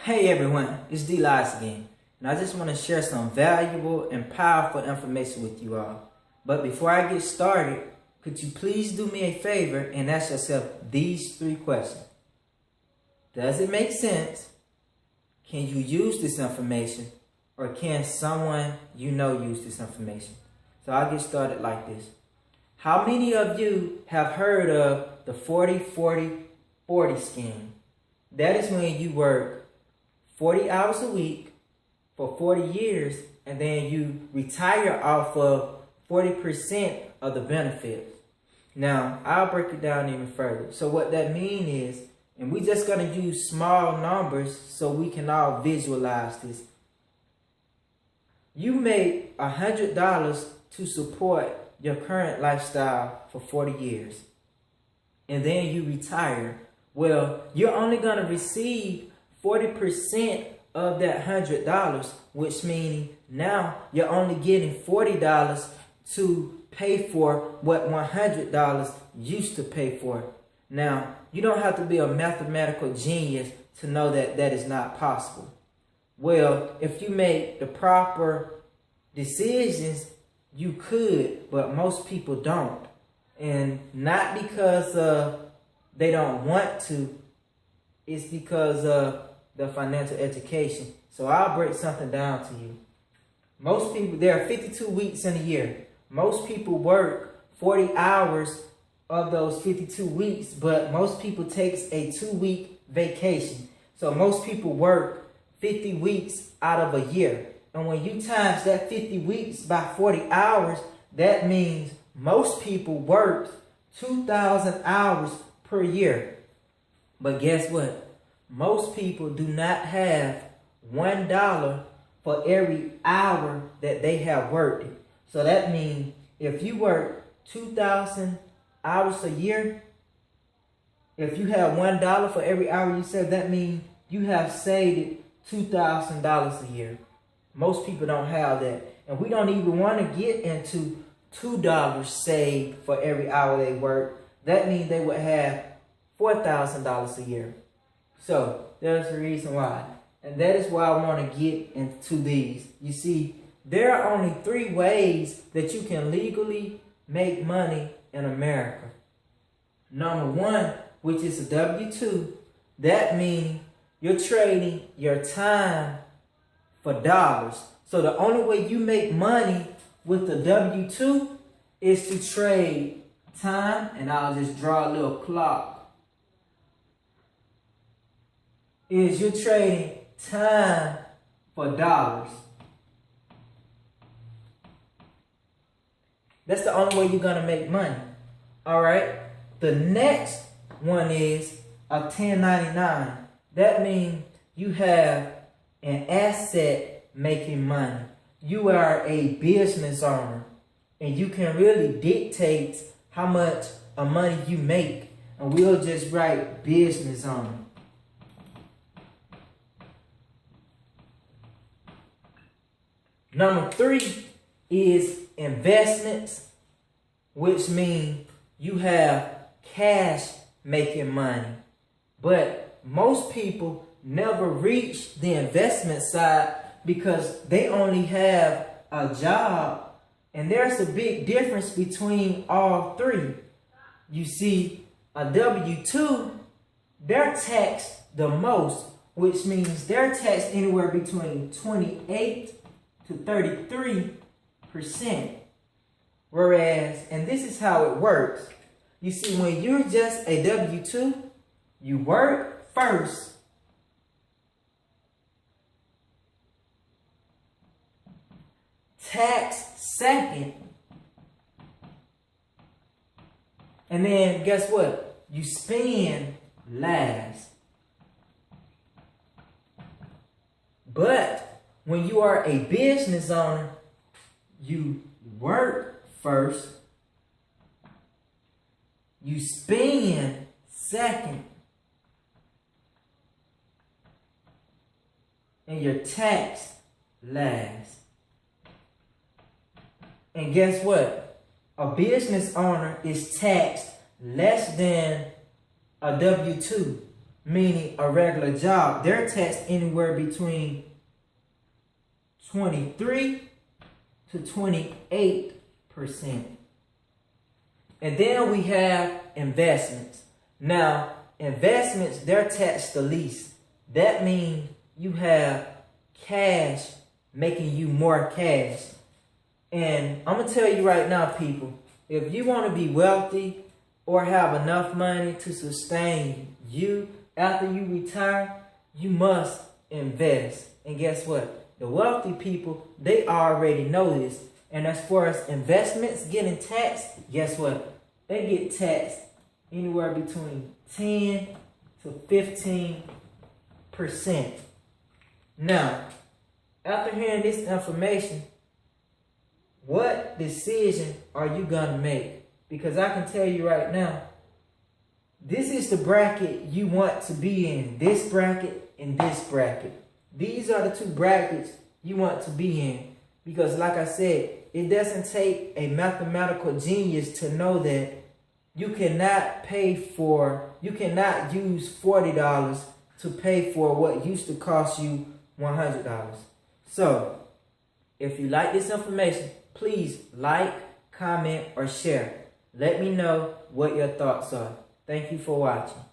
Hey everyone, it's D-Lies again, and I just want to share some valuable and powerful information with you all. But before I get started, could you please do me a favor and ask yourself these 3 questions. Does it make sense? Can you use this information? Or can someone you know use this information? So I'll get started like this. How many of you have heard of the 40-40-40 scheme? That is when you work 40 hours a week for 40 years, and then you retire off of 40% of the benefits. Now, I'll break it down even further. So what that means is, and we're just going to use small numbers so we can all visualize this. You make $100 to support your current lifestyle for 40 years, and then you retire. Well, you're only going to receive 40% of that $100, which means now you're only getting $40 to pay for what $100 used to pay for. Now, you don't have to be a mathematical genius to know that that is not possible. Well, if you make the proper decisions, you could, but most people don't. And not because they don't want to, it's because of the financial education. So I'll break something down to you. Most people, there are 52 weeks in a year. Most people work 40 hours of those 52 weeks, but most people takes a 2-week vacation. So most people work 50 weeks out of a year. And when you times that 50 weeks by 40 hours, that means most people work 2,000 hours per year. But guess what? Most people do not have $1 for every hour that they have worked. So that means if you work 2,000 hours a year, if you have $1 for every hour you save, that means you have saved $2,000 a year. Most people don't have that. And we don't even want to get into $2 saved for every hour they work. That means they would have $4,000 a year. So there's the reason why. And that is why I want to get into these. You see, there are only 3 ways that you can legally make money in America. Number 1, which is a W-2. That means you're trading your time for dollars. So the only way you make money with the W-2 is to trade time, and I'll just draw a little clock. Is you're trading time for dollars. That's the only way you're going to make money. All right. The next one is a 1099. That means you have an asset making money. You are a business owner, and you can really dictate how much money you make. And we'll just write business owner. Number 3 is investments, which means you have cash making money. But most people never reach the investment side because they only have a job. And there's a big difference between all 3. You see, a W-2, they're taxed the most, which means they're taxed anywhere between 28 to 33%. Whereas, and this is how it works. You see, when you're just a W-2, you work first. Tax second. And then guess what? You spend last. But when you are a business owner, you work first, you spend second, and you're taxed last. And guess what? A business owner is taxed less than a W-2. meaning a regular job, they're taxed anywhere between 23 to 28%. And then we have investments. Now, investments, they're taxed the least. That means you have cash making you more cash. And I'm going to tell you right now, people, if you want to be wealthy or have enough money to sustain you after you retire, you must invest. And guess what? The wealthy people, they already know this. And as far as investments getting taxed, guess what? They get taxed anywhere between 10 to 15%. Now, after hearing this information, what decision are you going to make? Because I can tell you right now, this is the bracket you want to be in. This bracket and this bracket. These are the two brackets you want to be in. Because like I said, it doesn't take a mathematical genius to know that you cannot use $40 to pay for what used to cost you $100. So, if you like this information, please like, comment, or share. Let me know what your thoughts are. Thank you for watching.